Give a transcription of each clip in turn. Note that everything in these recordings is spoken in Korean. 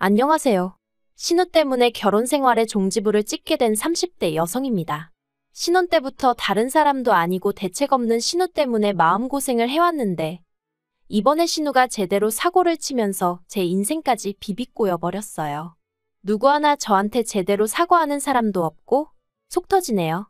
안녕하세요. 신우 때문에 결혼 생활에 종지부를 찍게 된 30대 여성입니다. 신혼 때부터 다른 사람도 아니고 대책 없는 신우 때문에 마음고생을 해왔는데 이번에 신우가 제대로 사고를 치면서 제 인생까지 비비꼬여 버렸어요. 누구 하나 저한테 제대로 사과하는 사람도 없고 속 터지네요.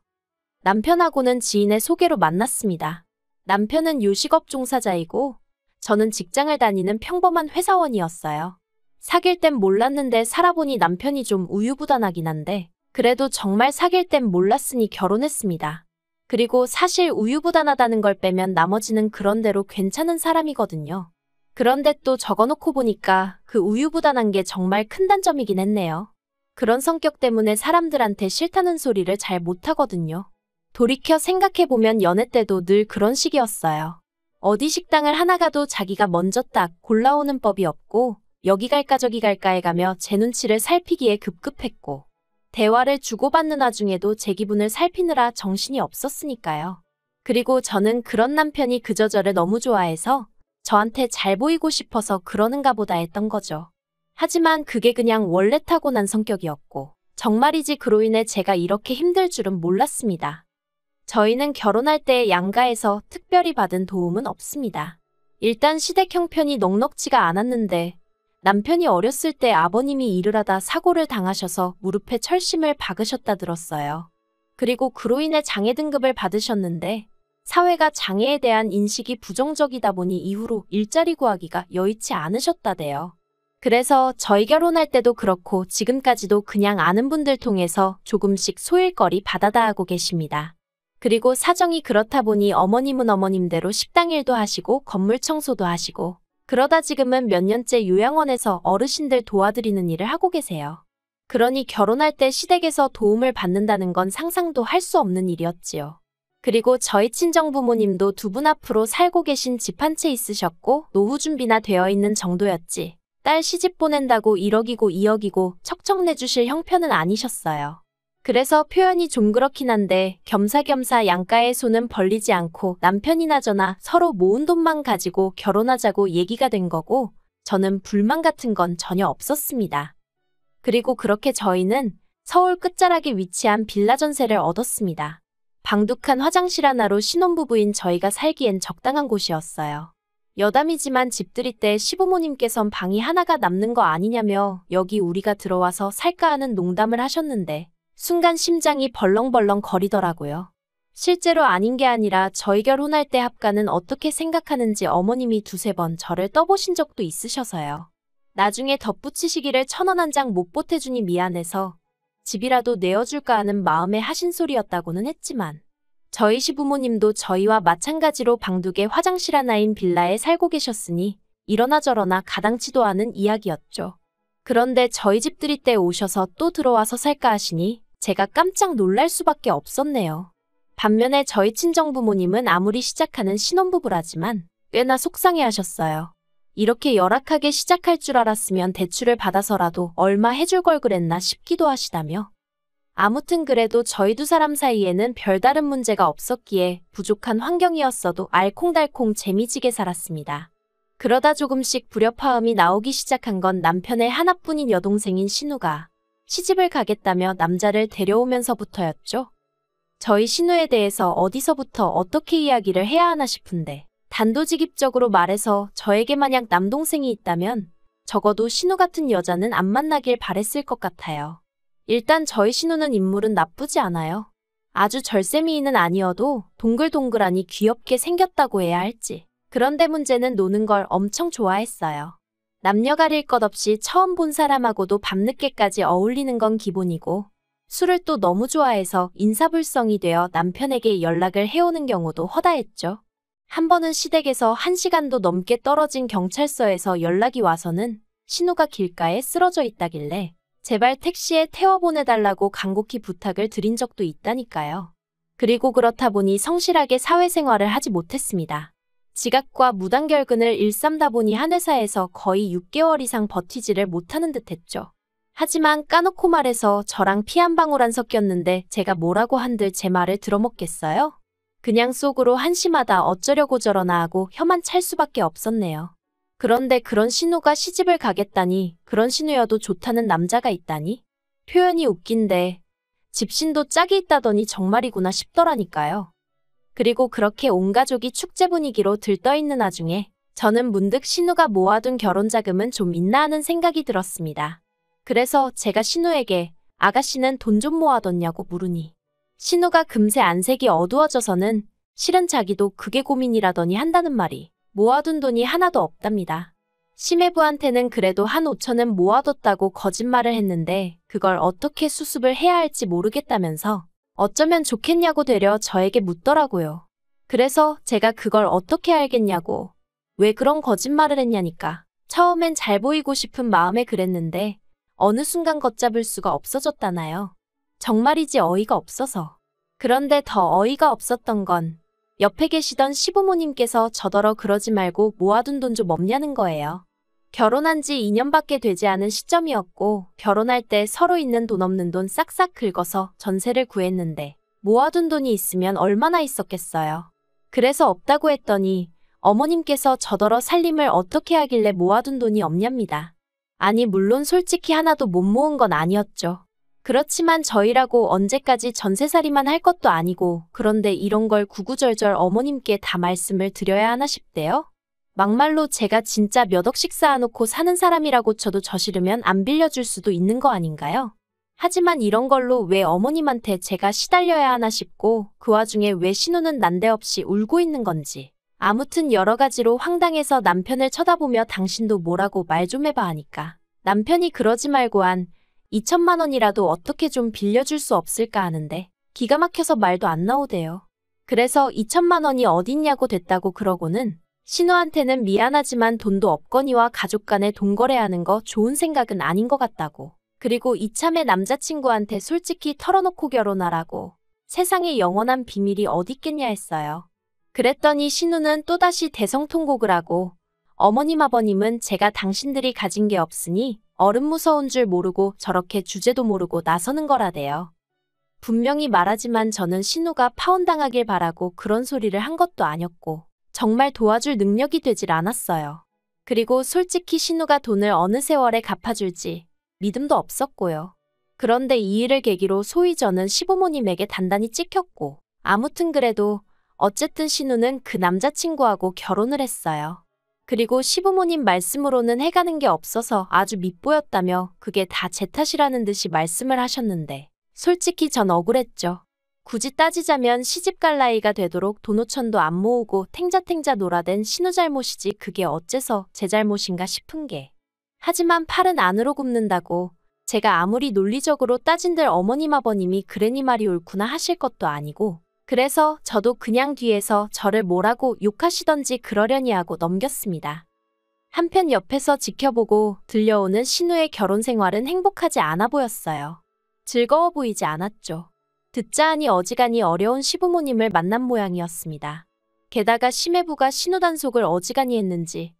남편하고는 지인의 소개로 만났습니다. 남편은 요식업 종사자이고 저는 직장을 다니는 평범한 회사원이었어요. 사귈 땐 몰랐는데 살아보니 남편이 좀 우유부단하긴 한데 그래도 정말 사귈 땐 몰랐으니 결혼했습니다. 그리고 사실 우유부단하다는 걸 빼면 나머지는 그런대로 괜찮은 사람이거든요. 그런데 또 적어놓고 보니까 그 우유부단한 게 정말 큰 단점이긴 했네요. 그런 성격 때문에 사람들한테 싫다는 소리를 잘 못하거든요. 돌이켜 생각해보면 연애 때도 늘 그런 식이었어요. 어디 식당을 하나 가도 자기가 먼저 딱 골라오는 법이 없고 여기 갈까 저기 갈까 해가며 제 눈치를 살피기에 급급했고 대화를 주고받는 와중에도 제 기분을 살피느라 정신이 없었으니까요. 그리고 저는 그런 남편이 그저 저를 너무 좋아해서 저한테 잘 보이고 싶어서 그러는가 보다 했던 거죠. 하지만 그게 그냥 원래 타고난 성격이었고 정말이지 그로 인해 제가 이렇게 힘들 줄은 몰랐습니다. 저희는 결혼할 때 양가에서 특별히 받은 도움은 없습니다. 일단 시댁 형편이 넉넉지가 않았는데 남편이 어렸을 때 아버님이 일을 하다 사고를 당하셔서 무릎에 철심을 박으셨다 들었어요. 그리고 그로 인해 장애 등급을 받으셨는데 사회가 장애에 대한 인식이 부정적이다 보니 이후로 일자리 구하기가 여의치 않으셨다대요. 그래서 저희 결혼할 때도 그렇고 지금까지도 그냥 아는 분들 통해서 조금씩 소일거리 받아다 하고 계십니다. 그리고 사정이 그렇다 보니 어머님은 어머님대로 식당 일도 하시고 건물 청소도 하시고 그러다 지금은 몇 년째 요양원에서 어르신들 도와드리는 일을 하고 계세요. 그러니 결혼할 때 시댁에서 도움을 받는다는 건 상상도 할 수 없는 일이었지요. 그리고 저희 친정부모님도 두 분 앞으로 살고 계신 집 한 채 있으셨고 노후 준비나 되어 있는 정도였지. 딸 시집 보낸다고 1억이고 2억이고 척척 내주실 형편은 아니셨어요. 그래서 표현이 좀 그렇긴 한데 겸사겸사 양가의 손은 벌리지 않고 남편이나 저나 서로 모은 돈만 가지고 결혼하자고 얘기가 된 거고 저는 불만 같은 건 전혀 없었습니다. 그리고 그렇게 저희는 서울 끝자락에 위치한 빌라 전세를 얻었습니다. 방둑한 화장실 하나로 신혼부부인 저희가 살기엔 적당한 곳이었어요. 여담이지만 집들이 때 시부모님께선 방이 하나가 남는 거 아니냐며 여기 우리가 들어와서 살까 하는 농담을 하셨는데 순간 심장이 벌렁벌렁 거리더라고요. 실제로 아닌 게 아니라 저희 결혼할 때 합가는 어떻게 생각하는지 어머님이 두세 번 저를 떠보신 적도 있으셔서요. 나중에 덧붙이시기를 1,000원 한 장 못 보태주니 미안해서 집이라도 내어줄까 하는 마음에 하신 소리였다고는 했지만 저희 시부모님도 저희와 마찬가지로 방둑에 화장실 하나인 빌라에 살고 계셨으니 이러나 저러나 가당치도 않은 이야기였죠. 그런데 저희 집들이 때 오셔서 또 들어와서 살까 하시니 제가 깜짝 놀랄 수밖에 없었네요. 반면에 저희 친정부모님은 아무리 시작하는 신혼부부라지만 꽤나 속상해하셨어요. 이렇게 열악하게 시작할 줄 알았으면 대출을 받아서라도 얼마 해줄 걸 그랬나 싶기도 하시다며. 아무튼 그래도 저희 두 사람 사이에는 별다른 문제가 없었기에 부족한 환경이었어도 알콩달콩 재미지게 살았습니다. 그러다 조금씩 불협화음이 나오기 시작한 건 남편의 하나뿐인 여동생인 신우가 시집을 가겠다며 남자를 데려오면서부터였죠. 저희 신우에 대해서 어디서부터 어떻게 이야기를 해야 하나 싶은데 단도직입적으로 말해서 저에게 만약 남동생이 있다면 적어도 신우 같은 여자는 안 만나길 바랬을 것 같아요. 일단 저희 신우는 인물은 나쁘지 않아요. 아주 절세미인은 아니어도 동글동글하니 귀엽게 생겼다고 해야 할지. 그런데 문제는 노는 걸 엄청 좋아했어요. 남녀 가릴 것 없이 처음 본 사람하고도 밤늦게까지 어울리는 건 기본이고 술을 또 너무 좋아해서 인사불성이 되어 남편에게 연락을 해오는 경우도 허다했죠. 한 번은 시댁에서 1시간도 넘게 떨어진 경찰서에서 연락이 와서는 신우가 길가에 쓰러져 있다길래 제발 택시에 태워보내달라고 간곡히 부탁을 드린 적도 있다니까요. 그리고 그렇다 보니 성실하게 사회생활을 하지 못했습니다. 지각과 무단결근을 일삼다 보니 한 회사에서 거의 6개월 이상 버티지를 못하는 듯 했죠. 하지만 까놓고 말해서 저랑 피 한 방울 안 섞였는데 제가 뭐라고 한들 제 말을 들어먹겠어요? 그냥 속으로 한심하다 어쩌려고 저러나 하고 혀만 찰 수밖에 없었네요. 그런데 그런 신우가 시집을 가겠다니, 그런 신우여도 좋다는 남자가 있다니? 표현이 웃긴데 집신도 짝이 있다더니 정말이구나 싶더라니까요. 그리고 그렇게 온 가족이 축제 분위기로 들떠있는 와중에 저는 문득 신우가 모아둔 결혼자금은 좀 있나 하는 생각이 들었습니다. 그래서 제가 신우에게 아가씨는 돈 좀 모아뒀냐고 물으니 신우가 금세 안색이 어두워져서는 실은 자기도 그게 고민이라더니 한다는 말이 모아둔 돈이 하나도 없답니다. 시매부한테는 그래도 한 5천은 모아뒀다고 거짓말을 했는데 그걸 어떻게 수습을 해야 할지 모르겠다면서 어쩌면 좋겠냐고 되려 저에게 묻더라고요. 그래서 제가 그걸 어떻게 알겠냐고 왜 그런 거짓말을 했냐니까 처음엔 잘 보이고 싶은 마음에 그랬는데 어느 순간 걷잡을 수가 없어졌다나요. 정말이지 어이가 없어서. 그런데 더 어이가 없었던 건 옆에 계시던 시부모님께서 저더러 그러지 말고 모아둔 돈 좀 없냐는 거예요. 결혼한 지 2년밖에 되지 않은 시점이었고 결혼할 때 서로 있는 돈 없는 돈 싹싹 긁어서 전세를 구했는데 모아둔 돈이 있으면 얼마나 있었겠어요. 그래서 없다고 했더니 어머님께서 저더러 살림을 어떻게 하길래 모아둔 돈이 없냐입니다. 아니 물론 솔직히 하나도 못 모은 건 아니었죠. 그렇지만 저희라고 언제까지 전세살이만 할 것도 아니고 그런데 이런 걸 구구절절 어머님께 다 말씀을 드려야 하나 싶대요. 막말로 제가 진짜 몇 억씩 쌓아놓고 사는 사람이라고 쳐도 저 싫으면 안 빌려줄 수도 있는 거 아닌가요? 하지만 이런 걸로 왜 어머님한테 제가 시달려야 하나 싶고 그 와중에 왜 신우는 난데없이 울고 있는 건지. 아무튼 여러 가지로 황당해서 남편을 쳐다보며 당신도 뭐라고 말 좀 해봐 하니까 남편이 그러지 말고 한 2천만 원이라도 어떻게 좀 빌려줄 수 없을까 하는데 기가 막혀서 말도 안 나오대요. 그래서 2천만 원이 어딨냐고 됐다고 그러고는 신우한테는 미안하지만 돈도 없거니와 가족 간에 돈 거래하는 거 좋은 생각은 아닌 것 같다고. 그리고 이참에 남자친구한테 솔직히 털어놓고 결혼하라고. 세상에 영원한 비밀이 어딨겠냐 했어요. 그랬더니 신우는 또다시 대성통곡을 하고 어머님 아버님은 제가 당신들이 가진 게 없으니 어른 무서운 줄 모르고 저렇게 주제도 모르고 나서는 거라대요. 분명히 말하지만 저는 신우가 파혼당하길 바라고 그런 소리를 한 것도 아니었고 정말 도와줄 능력이 되질 않았어요. 그리고 솔직히 신우가 돈을 어느 세월에 갚아줄지 믿음도 없었고요. 그런데 이 일을 계기로 소위 저는 시부모님에게 단단히 찍혔고 아무튼 그래도 어쨌든 신우는 그 남자친구하고 결혼을 했어요. 그리고 시부모님 말씀으로는 해가는 게 없어서 아주 밉보였다며 그게 다 제 탓이라는 듯이 말씀을 하셨는데 솔직히 전 억울했죠. 굳이 따지자면 시집갈 나이가 되도록 돈 5천도 안 모으고 탱자탱자 놀아댄 신우 잘못이지 그게 어째서 제 잘못인가 싶은 게. 하지만 팔은 안으로 굽는다고 제가 아무리 논리적으로 따진들 어머님 아버님이 그래니 말이 옳구나 하실 것도 아니고 그래서 저도 그냥 뒤에서 저를 뭐라고 욕하시던지 그러려니 하고 넘겼습니다. 한편 옆에서 지켜보고 들려오는 신우의 결혼 생활은 행복하지 않아 보였어요. 즐거워 보이지 않았죠. 듣자 하니 어지간히 어려운 시부모님을 만난 모양이었습니다. 게다가 시매부가 신우 단속을 어지간히 했는지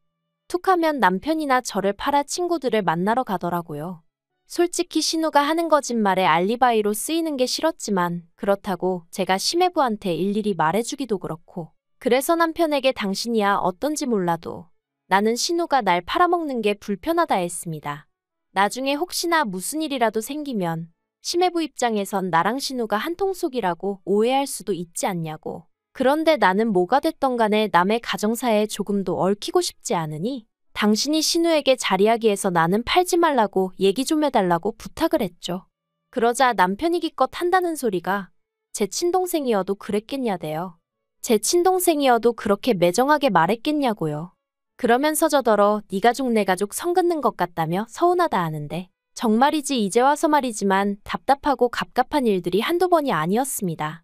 툭하면 남편이나 저를 팔아 친구들을 만나러 가더라고요. 솔직히 신우가 하는 거짓말에 알리바이로 쓰이는 게 싫었지만 그렇다고 제가 시매부한테 일일이 말해주기도 그렇고 그래서 남편에게 당신이야 어떤지 몰라도 나는 신우가 날 팔아먹는 게 불편하다 했습니다. 나중에 혹시나 무슨 일이라도 생기면 시매부 입장에선 나랑 신우가 한통속이라고 오해할 수도 있지 않냐고. 그런데 나는 뭐가 됐던 간에 남의 가정사에 조금도 얽히고 싶지 않으니 당신이 신우에게 자리하기에서 나는 팔지 말라고 얘기 좀 해달라고 부탁을 했죠. 그러자 남편이 기껏 한다는 소리가 제 친동생이어도 그랬겠냐대요. 제 친동생이어도 그렇게 매정하게 말했겠냐고요. 그러면서 저더러 네 가족 내 가족 선 긋는 것 같다며 서운하다 하는데 정말이지 이제 와서 말이지만 답답하고 갑갑한 일들이 한두 번이 아니었습니다.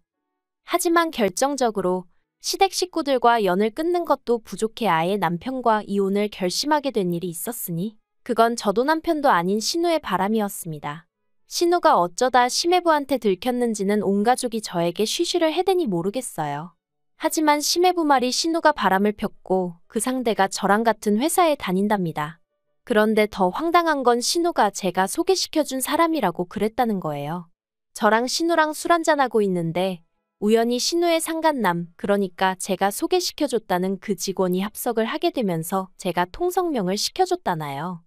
하지만 결정적으로 시댁 식구들과 연을 끊는 것도 부족해 아예 남편과 이혼을 결심하게 된 일이 있었으니 그건 저도 남편도 아닌 신우의 바람이었습니다. 신우가 어쩌다 시매부한테 들켰는지는 온 가족이 저에게 쉬쉬를 해대니 모르겠어요. 하지만 시매부 말이 신우가 바람을 폈고 그 상대가 저랑 같은 회사에 다닌답니다. 그런데 더 황당한 건 신우가 제가 소개시켜준 사람이라고 그랬다는 거예요. 저랑 신우랑 술 한잔하고 있는데 우연히 신우의 상간남, 그러니까 제가 소개시켜줬다는 그 직원이 합석을 하게 되면서 제가 통성명을 시켜줬다나요.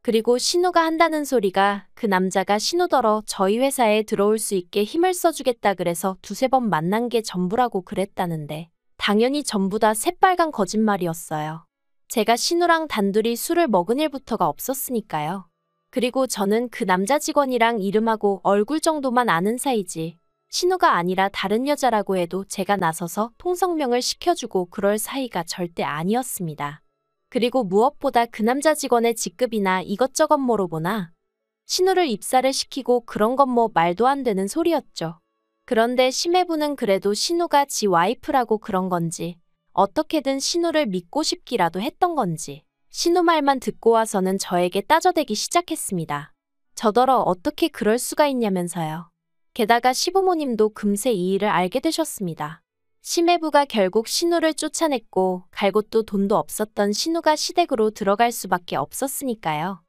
그리고 신우가 한다는 소리가 그 남자가 신우더러 저희 회사에 들어올 수 있게 힘을 써주겠다 그래서 두세 번 만난 게 전부라고 그랬다는데 당연히 전부 다 새빨간 거짓말이었어요. 제가 신우랑 단둘이 술을 먹은 일부터가 없었으니까요. 그리고 저는 그 남자 직원이랑 이름하고 얼굴 정도만 아는 사이지 신우가 아니라 다른 여자라고 해도 제가 나서서 통성명을 시켜주고 그럴 사이가 절대 아니었습니다. 그리고 무엇보다 그 남자 직원의 직급이나 이것저것 물어보나 신우를 입사를 시키고 그런 건 뭐 말도 안 되는 소리였죠. 그런데 심해부는 그래도 신우가 지 와이프라고 그런 건지 어떻게든 신우를 믿고 싶기라도 했던 건지 신우 말만 듣고 와서는 저에게 따져대기 시작했습니다. 저더러 어떻게 그럴 수가 있냐면서요. 게다가 시부모님도 금세 이 일을 알게 되셨습니다. 심해부가 결국 신우를 쫓아냈고 갈 곳도 돈도 없었던 신우가 시댁으로 들어갈 수밖에 없었으니까요.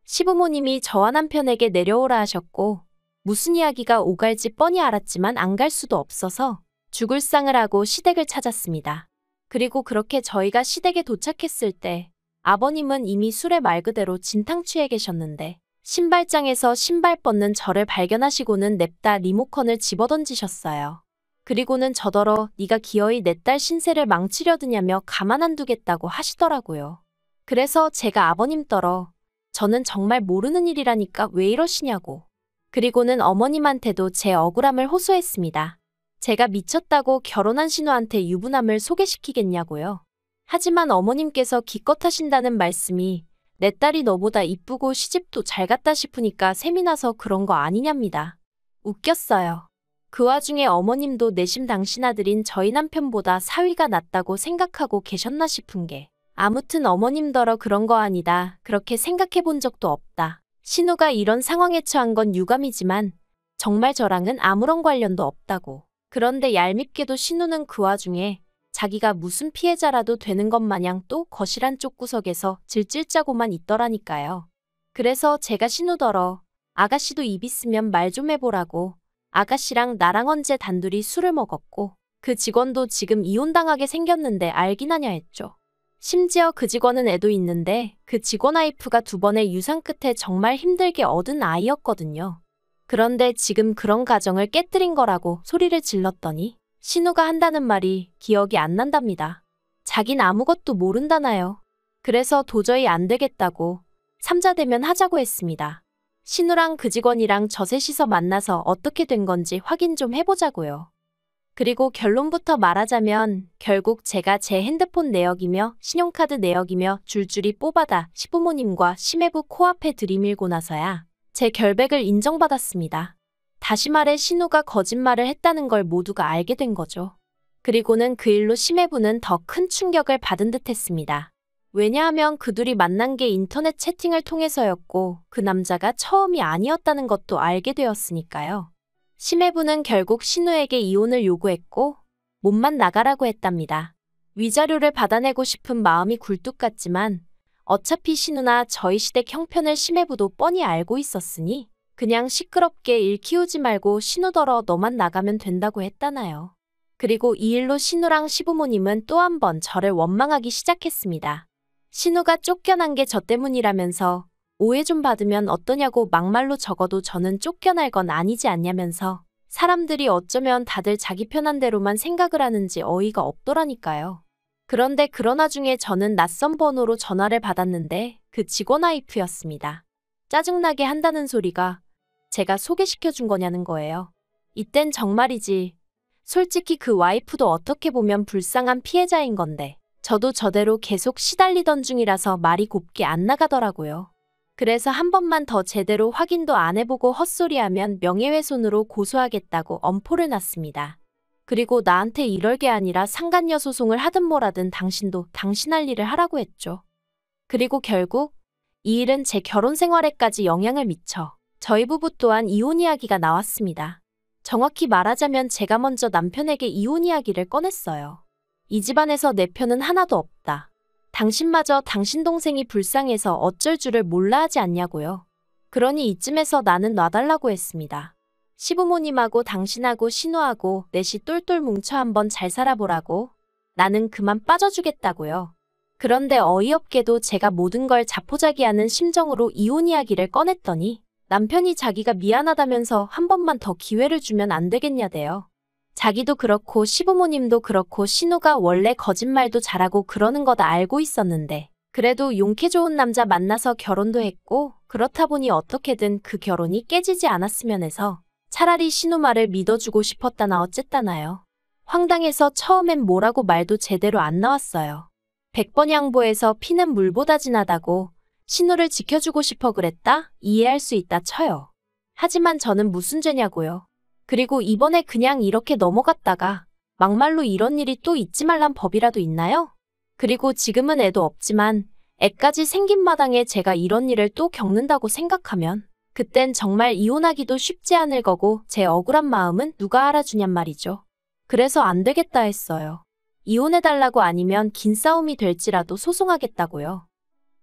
시부모님이 저와 남편에게 내려오라 하셨고 무슨 이야기가 오갈지 뻔히 알았지만 안 갈 수도 없어서 죽을 상을 하고 시댁을 찾았습니다. 그리고 그렇게 저희가 시댁에 도착했을 때 아버님은 이미 술에 말 그대로 진탕 취해 계셨는데 신발장에서 신발 벗는 저를 발견하시고는 냅다 리모컨을 집어던지셨어요. 그리고는 저더러 네가 기어이 내 딸 신세를 망치려 드냐며 가만 안 두겠다고 하시더라고요. 그래서 제가 아버님 떨어 저는 정말 모르는 일이라니까 왜 이러시냐고. 그리고는 어머님한테도 제 억울함을 호소했습니다. 제가 미쳤다고 결혼한 신우한테 유부남을 소개시키겠냐고요. 하지만 어머님께서 기껏 하신다는 말씀이 내 딸이 너보다 이쁘고 시집도 잘 갔다 싶으니까 셈이 나서 그런 거 아니냐입니다. 웃겼어요. 그 와중에 어머님도 내심 당신 아들인 저희 남편보다 사위가 낫다고 생각하고 계셨나 싶은 게 아무튼 어머님더러 그런 거 아니다. 그렇게 생각해 본 적도 없다. 신우가 이런 상황에 처한 건 유감이지만 정말 저랑은 아무런 관련도 없다고. 그런데 얄밉게도 신우는 그 와중에 자기가 무슨 피해자라도 되는 것 마냥 또 거실 한쪽 구석에서 질질 짜고만 있더라니까요. 그래서 제가 신우더러 아가씨도 입 있으면 말 좀 해보라고 아가씨랑 나랑 언제 단둘이 술을 먹었고 그 직원도 지금 이혼당하게 생겼는데 알긴 하냐 했죠. 심지어 그 직원은 애도 있는데 그 직원 와이프가 2번의 유산 끝에 정말 힘들게 얻은 아이였거든요. 그런데 지금 그런 가정을 깨뜨린 거라고 소리를 질렀더니 신우가 한다는 말이 기억이 안 난답니다. 자긴 아무것도 모른다나요. 그래서 도저히 안 되겠다고 삼자 대면 하자고 했습니다. 신우랑 그 직원이랑 저 셋이서 만나서 어떻게 된 건지 확인 좀 해보자고요. 그리고 결론부터 말하자면 결국 제가 제 핸드폰 내역이며 신용카드 내역이며 줄줄이 뽑아다 시부모님과 심해부 코앞에 들이밀고 나서야 제 결백을 인정받았습니다. 다시 말해 신우가 거짓말을 했다는 걸 모두가 알게 된 거죠. 그리고는 그 일로 심해부는 더 큰 충격을 받은 듯 했습니다. 왜냐하면 그 둘이 만난 게 인터넷 채팅을 통해서였고 그 남자가 처음이 아니었다는 것도 알게 되었으니까요. 심해부는 결국 신우에게 이혼을 요구했고 몸만 나가라고 했답니다. 위자료를 받아내고 싶은 마음이 굴뚝 같지만 어차피 신우나 저희 시댁 형편을 심해부도 뻔히 알고 있었으니 그냥 시끄럽게 일 키우지 말고 신우더러 너만 나가면 된다고 했다나요. 그리고 이 일로 신우랑 시부모님은 또 한 번 저를 원망하기 시작했습니다. 신우가 쫓겨난 게 저 때문이라면서 오해 좀 받으면 어떠냐고 막말로 적어도 저는 쫓겨날 건 아니지 않냐면서 사람들이 어쩌면 다들 자기 편한 대로만 생각을 하는지 어이가 없더라니까요. 그런데 그런 와중에 저는 낯선 번호로 전화를 받았는데 그 직원 와이프였습니다. 짜증나게 한다는 소리가 제가 소개시켜준 거냐는 거예요. 이땐 정말이지. 솔직히 그 와이프도 어떻게 보면 불쌍한 피해자인 건데 저도 저대로 계속 시달리던 중이라서 말이 곱게 안 나가더라고요. 그래서 한 번만 더 제대로 확인도 안 해보고 헛소리하면 명예훼손으로 고소하겠다고 엄포를 놨습니다. 그리고 나한테 이럴 게 아니라 상간녀 소송을 하든 뭐라든 당신도 당신 할 일을 하라고 했죠. 그리고 결국 이 일은 제 결혼 생활에까지 영향을 미쳐 저희 부부 또한 이혼 이야기가 나왔습니다. 정확히 말하자면 제가 먼저 남편에게 이혼 이야기를 꺼냈어요. 이 집안에서 내 편은 하나도 없다. 당신마저 당신 동생이 불쌍해서 어쩔 줄을 몰라 하지 않냐고요. 그러니 이쯤에서 나는 놔달라고 했습니다. 시부모님하고 당신하고 신우하고 넷이 똘똘 뭉쳐 한번 잘 살아보라고. 나는 그만 빠져주겠다고요. 그런데 어이없게도 제가 모든 걸 자포자기하는 심정으로 이혼 이야기를 꺼냈더니 남편이 자기가 미안하다면서 한 번만 더 기회를 주면 안 되겠냐대요. 자기도 그렇고 시부모님도 그렇고 신우가 원래 거짓말도 잘하고 그러는 거 다 알고 있었는데 그래도 용케 좋은 남자 만나서 결혼도 했고 그렇다 보니 어떻게든 그 결혼이 깨지지 않았으면 해서 차라리 신우 말을 믿어주고 싶었다나 어쨌다나요. 황당해서 처음엔 뭐라고 말도 제대로 안 나왔어요. 100번 양보해서 피는 물보다 진하다고 신우를 지켜주고 싶어 그랬다? 이해할 수 있다 쳐요. 하지만 저는 무슨 죄냐고요. 그리고 이번에 그냥 이렇게 넘어갔다가 막말로 이런 일이 또 있지 말란 법이라도 있나요? 그리고 지금은 애도 없지만 애까지 생긴 마당에 제가 이런 일을 또 겪는다고 생각하면 그땐 정말 이혼하기도 쉽지 않을 거고 제 억울한 마음은 누가 알아주냔 말이죠. 그래서 안 되겠다 했어요. 이혼해달라고 아니면 긴 싸움이 될지라도 소송하겠다고요.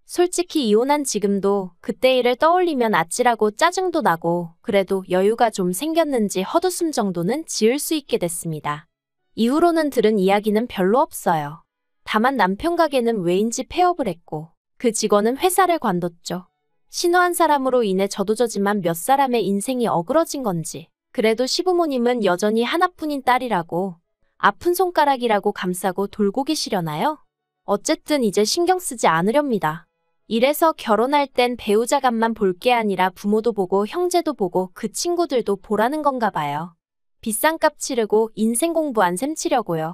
솔직히 이혼한 지금도 그때 일을 떠올리면 아찔하고 짜증도 나고 그래도 여유가 좀 생겼는지 헛웃음 정도는 지을 수 있게 됐습니다. 이후로는 들은 이야기는 별로 없어요. 다만 남편 가게는 왜인지 폐업을 했고 그 직원은 회사를 관뒀죠. 신우 한 사람으로 인해 저도 저지만 몇 사람의 인생이 어그러진 건지 그래도 시부모님은 여전히 하나뿐인 딸이라고 아픈 손가락이라고 감싸고 돌고 계시려나요? 어쨌든 이제 신경 쓰지 않으렵니다. 이래서 결혼할 땐 배우자간만 볼 게 아니라 부모도 보고 형제도 보고 그 친구들도 보라는 건가 봐요. 비싼 값 치르고 인생 공부 안 셈 치려고요.